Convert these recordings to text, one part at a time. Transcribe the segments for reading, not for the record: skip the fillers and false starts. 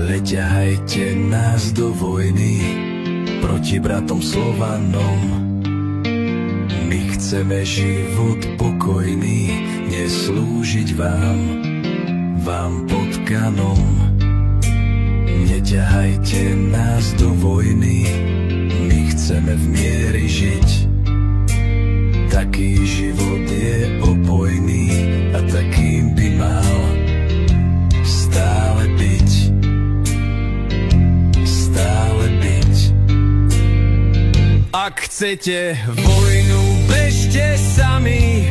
Neťahajte nás do vojny proti bratom Slovanom. My chceme život pokojný, neslúžiť vám potkanom. Neťahajte nás do vojny, my chceme v mieri žiť. Taký život je opojný a takým by mal stále byť. Ak chcete vojnu, bežte sami,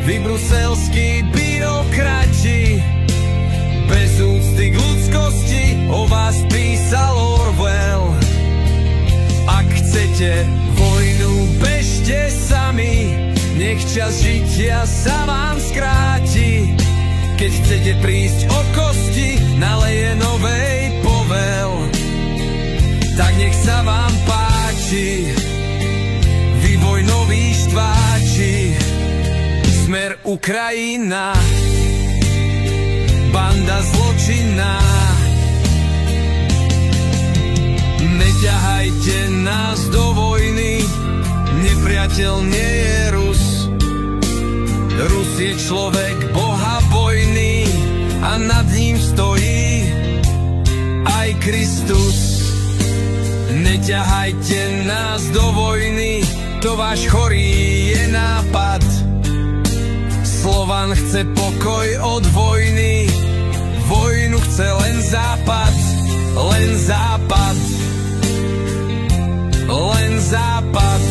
vy bruselskí byrokrati. Bez úcty k ľudskosti o vás písal Orwell. Ak chcete vojnu, bežte sami, nech čas žitia sa vám skráti. Keď chcete prísť o kosti, naleje novej povel. Tak nech sa vám páči vojnový štváči. Smer Ukrajina, banda zločinná. Neťahajte nás do vojny, nepriateľ nie je Rus. Rus je človek boha vojny a nad ním stojí aj Kristus. Neťahajte nás do vojny, to váš chorý je nápad. Slovan chce pokoj od vojny, vojnu chce len západ, len západ, len západ.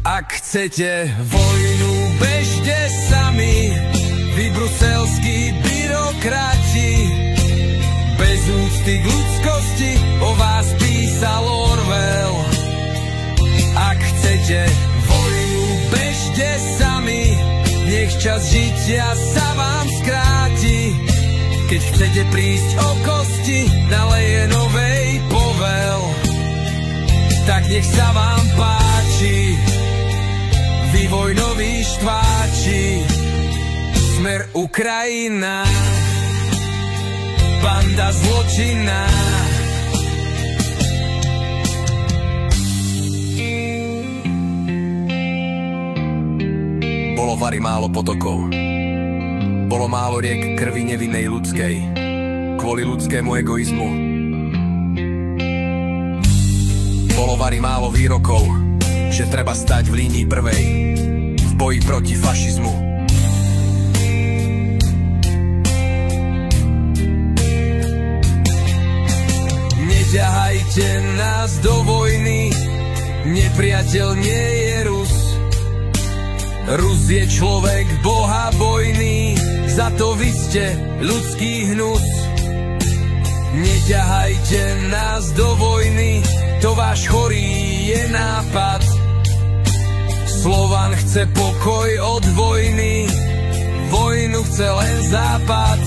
Ak chcete vojnu, bežte sami, vy bruselskí byrokrati. Bez úcty k ľudskosti o vás písal Orwell. Ak chcete vojnu, bežte sami, nech čas žitia sa vám skráti. Keď chcete prísť o kosti, naleje novej povel. Tak nech sa vám páči vy vojnoví štváči. Smer Ukrajina, banda zločinná. Bolo v Ari málo potokov, bolo málo riek krvi nevinnej ľudskej, kvôli ľudskému egoizmu. Bolo v Ari málo výrokov, že treba stať v línii prvej, v boji proti fašizmu. Neťahajte nás do vojny, nepriateľ nie je Rus. Rus je človek boha vojny, za to vy ste ľudský hnus. Neťahajte nás do vojny, to váš chorý je nápad. Slovan chce pokoj od vojny, vojnu chce len západ.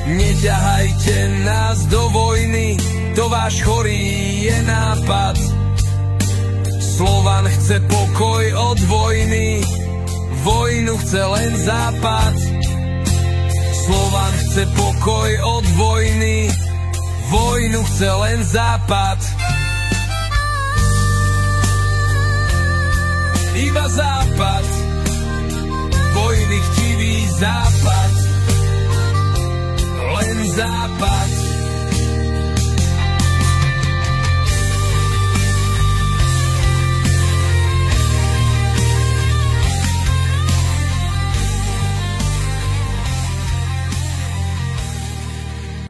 Neťahajte nás do vojny, to váš chorý je nápad. Slovan chce pokoj od vojny, vojnu chce len západ. Slovan chce pokoj od vojny, vojnu chce len západ. Iba západ, vojny chtivý západ, len západ.